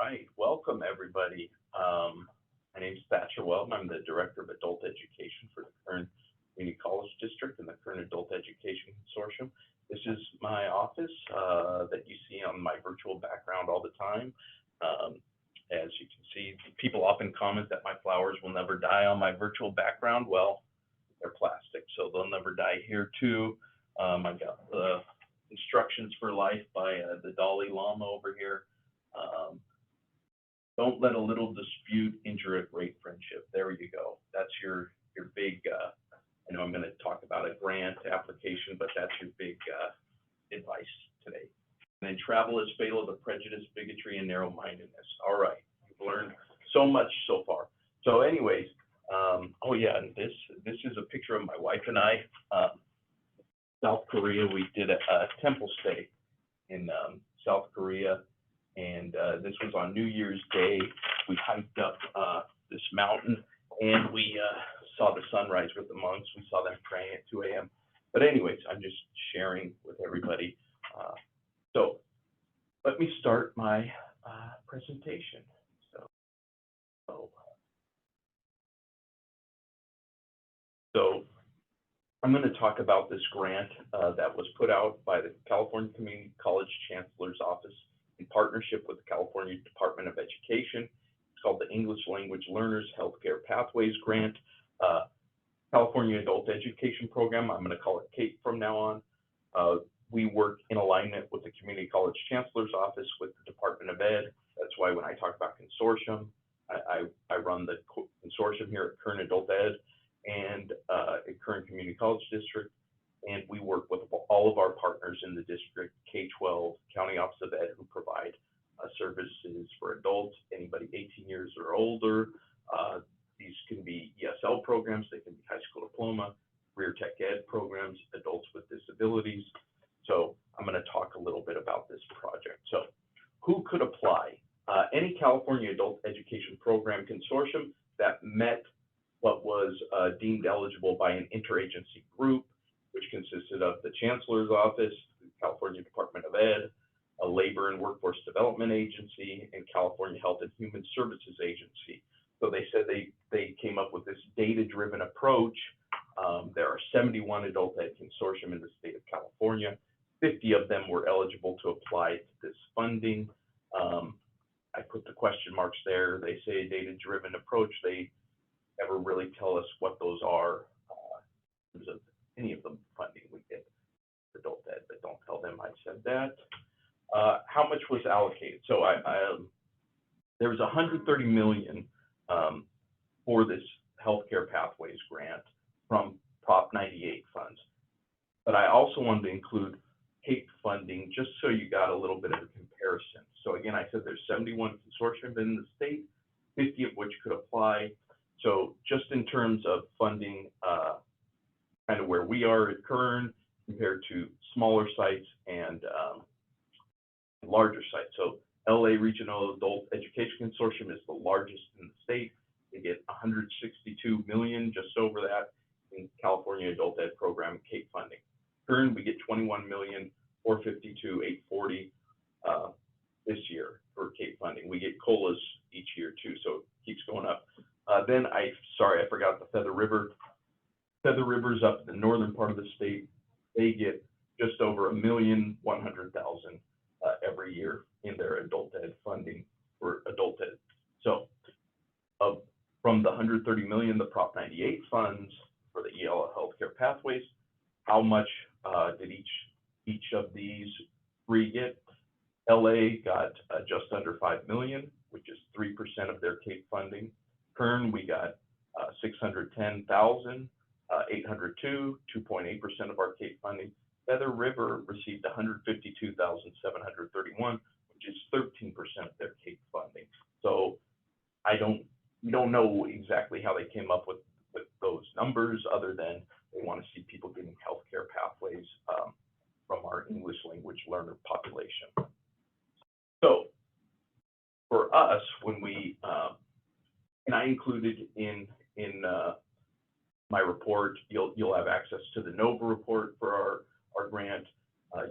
right, welcome everybody. My name is Thatcher Weldon. I'm the Director of Adult Education for the Kern Community College District and the Kern Adult Education Consortium. This is my office that you see on my virtual background all the time. As you can see, people often comment that my flowers will never die on my virtual background. Well, they're plastic, so they'll never die here too. I got the instructions for life by the Dalai Lama over here. Don't let a little dispute injure a great friendship. There you go. That's your big, I know I'm going to talk about a grant application, but that's your big advice today. And then travel is fatal to prejudice, bigotry, and narrow-mindedness. All right, you've learned so much so far. So anyways, oh yeah, and this is a picture of my wife and I. South Korea, we did a temple stay in South Korea. And this was on New Year's Day. We hiked up this mountain and we saw the sunrise with the monks. We saw them praying at 2 a.m. But anyways, I'm just sharing with everybody. So let me start my presentation. So I'm going to talk about this grant that was put out by the California Community College Chancellor's Office in partnership with the California Department of Education. It's called the English Language Learners Healthcare Pathways Grant, California Adult Education Program. I'm going to call it CAPE from now on. We work in alignment with the Community College Chancellor's Office with the Department of Ed. That's why when I talk about consortium, I run the consortium here at Kern Adult Ed and at Kern Community College District. And we work with all of our partners in the district, K-12, County Office of Ed, who provide services for adults, anybody 18 years or older. These can be ESL programs, they can be high school diploma, career tech ed programs, adults with disabilities. So I'm going to talk a little bit about this project. So who could apply? Any California Adult Education Program consortium that met what was deemed eligible by an interagency group, which consisted of the Chancellor's Office, the California Department of Ed, a Labor and Workforce Development Agency, and California Health and Human Services Agency. So they said they came up with this data-driven approach. There are 71 adult ed consortium in the state of California. 50 of them were eligible to apply to this funding. I put the question marks there. They say a data-driven approach. They never really tell us what those are in terms of any of the funding we get adult ed, but don't tell them I said that. How much was allocated? So there was $130 million for this healthcare pathways grant from Prop 98 funds. But I also wanted to include CAPE funding just so you got a little bit of a comparison. So again, I said there's 71 consortium in the state, 50 of which could apply. So just in terms of funding, kind of where we are at Kern compared to smaller sites and larger sites. So LA Regional Adult Education Consortium is the largest in the state. They get 162 million, just over that, in California Adult Ed Program CAPE funding. Kern, we get 21 million, 452, 840 this year for CAPE funding. We get COLAs each year too, so it keeps going up. Then I forgot the Feather River. Feather River's up in the northern part of the state. They get just over 1,100,000 every year in their adult ed funding for adult ed. So from the 130 million, the Prop 98 funds for the ELL healthcare pathways, how much did each of these three get? LA got just under 5 million, which is 3% of their CAPE funding. Kern, we got 610,000, 802, 2.8% of our CAPE funding. Feather River received 152,731, which is 13% of their CAPE funding. So we don't know exactly how they came up with those numbers, other than they want to see people getting healthcare pathways from our English language learner population. So for us, when we and I included in my report, you'll have access to the NOVA report for our grant.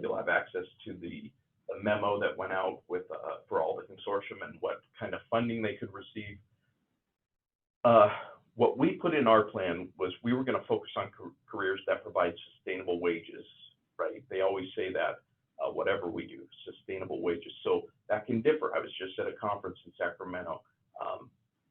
You'll have access to the the memo that went out with, for all the consortium and what kind of funding they could receive. What we put in our plan was we were going to focus on careers that provide sustainable wages, right? They always say that, whatever we do, sustainable wages. So that can differ. I was just at a conference in Sacramento,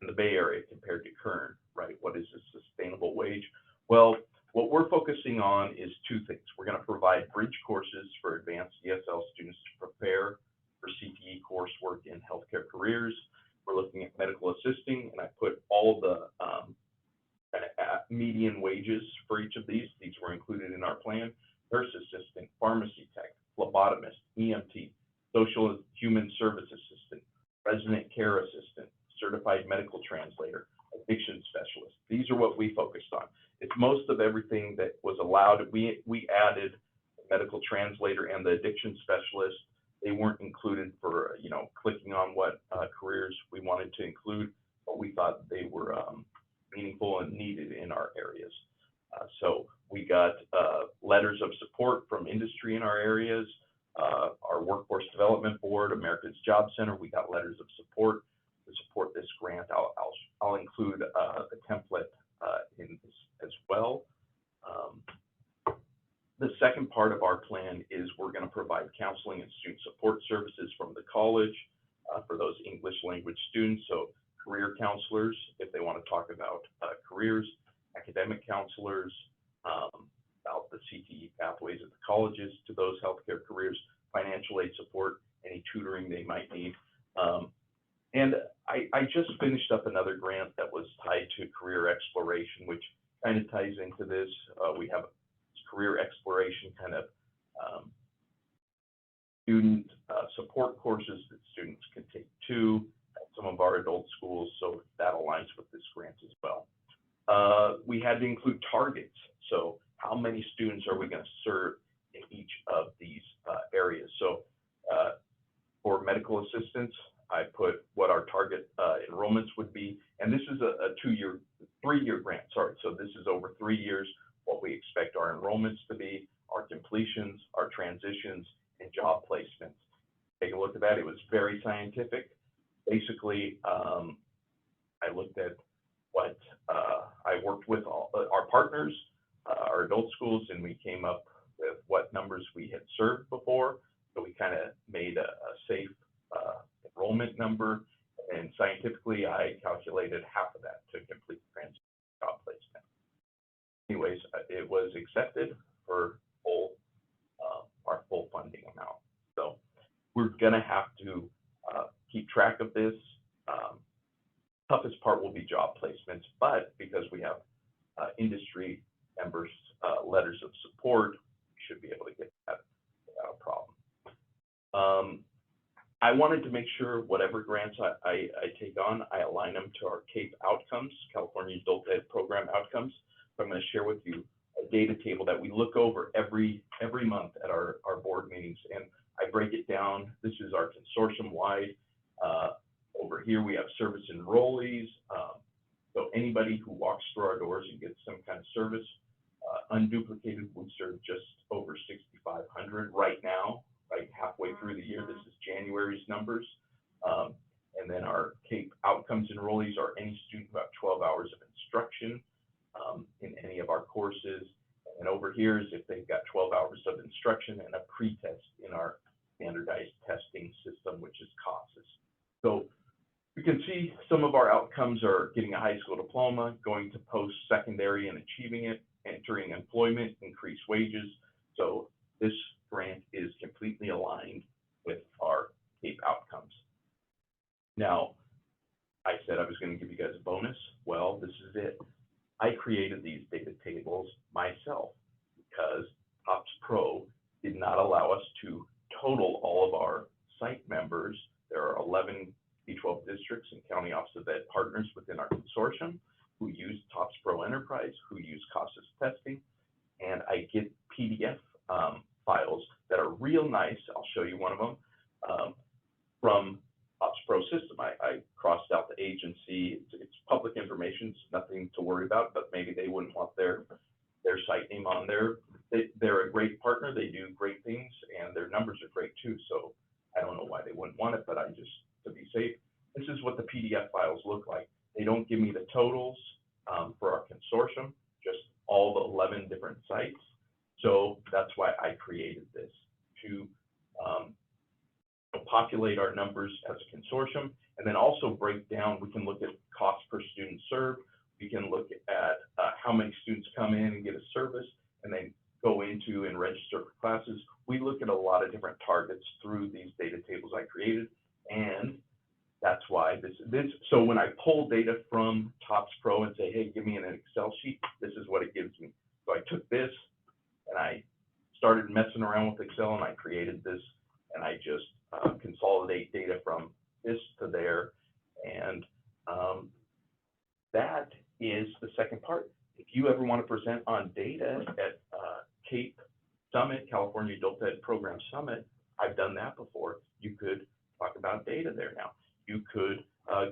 in the Bay Area compared to Kern, right? What is a sustainable wage? Well, what we're focusing on is two things. We're going to provide bridge courses for advanced ESL students to prepare for CTE coursework in healthcare careers. We're looking at medical assisting, and I put all the median wages for each of these. These were included in our plan. Nurse assistant, pharmacy tech, phlebotomist, EMT, social and human service assistant, resident care assistant, certified medical translator, addiction specialist. These are what we focused on. It's most of everything that was allowed. We added the medical translator and the addiction specialist. They weren't included for, clicking on what careers we wanted to include, but we thought they were meaningful and needed in our areas. So we got letters of support from industry in our areas, our Workforce Development Board, America's Job Center. We got letters of support to support this grant. I'll include the template in this as well. The second part of our plan is we're going to provide counseling and student support services from the college for those English language students. So career counselors, if they want to talk about careers, academic counselors, about the CTE pathways at the colleges to those healthcare careers, financial aid support, any tutoring they might need. And I just finished up another grant that was tied to career exploration, which kind of ties into this. We have career exploration kind of student support courses that students can take too at some of our adult schools, so that aligns with this grant as well. We had to include targets, so how many students are we going to serve in each of these areas? So for medical assistants, I put what our target enrollments would be, and this is a 3-year grant, sorry. So this is over 3 years, what we expect our enrollments to be, our completions, our transitions, and job placements. Take a look at that. It was very scientific. Basically, I looked at what I worked with all our partners, our adult schools, and we came up with what numbers we had served before. So we kind of made a safe enrollment number, and scientifically, I calculated half of that to complete the transition job placement. Anyways, it was accepted for our full funding amount. So we're going to have to keep track of this. Toughest part will be job placements, but because we have industry members' letters of support, we should be able to get that without a problem. I wanted to make sure whatever grants I take on, I align them to our CAPE outcomes, California Adult Ed Program outcomes. So I'm going to share with you a data table that we look over every month at our board meetings, and I break it down. This is our consortium-wide. Over here, we have service enrollees. So anybody who walks through our doors and gets some kind of service, unduplicated, we serve just over 6,500 right now, right halfway through the year. This is January's numbers. And then our CAPE outcomes enrollees are any student who have 12 hours of instruction in any of our courses. And over here is if they've got 12 hours of instruction and a pre-test in our standardized testing system, which is CASAS. So you can see some of our outcomes are getting a high school diploma, going to post-secondary and achieving it, entering employment, increased wages. So this grant is completely aligned with our CAPE outcomes. Now, I said I was going to give you guys a bonus. Well, this is it. I created these data tables myself because TOPS Pro did not allow us to total all of our site members. There are 11 B12 districts and county office of ed partners within our consortium who use TOPS Pro Enterprise, who use CASAS testing, and I get PDF files that are real nice. I'll show you one of them from TOPS Pro system. I crossed out the agency. It's public information. It's nothing to worry about, but maybe they wouldn't want their site name on there. They're a great partner. They do great things, and their numbers are great too. So wouldn't want it, but I just, to be safe, this is what the PDF files look like. They don't give me the totals for our consortium, just all the 11 different sites. So that's why I created this, to populate our numbers as a consortium, and then also break down. We can look at cost per student served. We can look at how many students come in and get a service, and then go into and register for classes. We look at a lot of different targets through these data tables I created, and that's why so when I pull data from TOPS Pro and say, hey, give me an Excel sheet, this is what it gives me. So I took this and I started messing around with Excel, and I created this, and I just consolidate data from this to there. And that is the second part. If you ever want to present on data at CAPE Summit, California Adult Ed Program Summit, I've done that before. You could talk about data there now. You could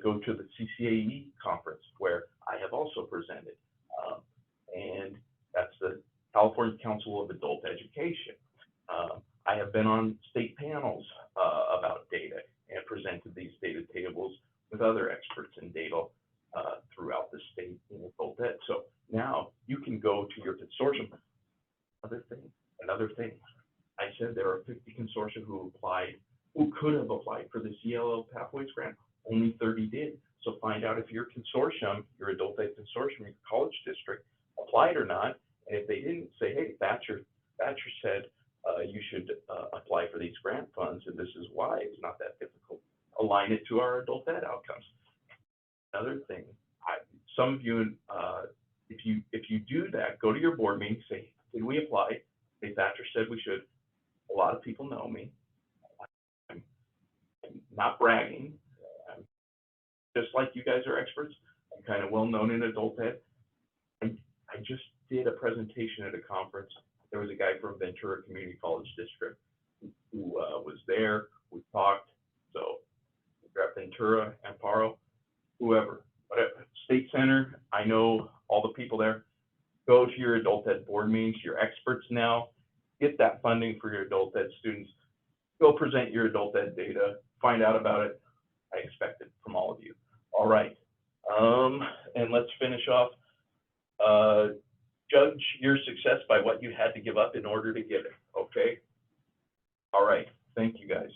go to the CCAE conference, where I have also presented. And that's the California Council of Adult Education. I have been on state panels about data and presented these data tables with other experts in data throughout the state in adult ed. So now you can go to your consortium. Another thing, I said there are 50 consortia who could have applied for this ELL Pathways grant. Only 30 did. So find out if your consortium, your adult ed consortium, your college district applied or not. And if they didn't, say, hey, Thatcher said you should apply for these grant funds, and this is why. It's not that difficult. Align it to our adult ed outcomes. Another thing, some of you, if you do that, go to your board meeting, say, did we apply? Say, Thatcher said we should. A lot of people know me. I'm not bragging. I'm just like you guys are experts. I'm kind of well known in adult ed. I just did a presentation at a conference. There was a guy from Ventura Community College District who was there. We talked. So Ventura, Amparo, whoever, whatever, State Center, I know all the people there. Go to your adult ed board meetings, you're experts now. Get that funding for your adult ed students. Go present your adult ed data, find out about it. I expect it from all of you. All right, and let's finish off. Judge your success by what you had to give up in order to get it, okay? All right, thank you guys.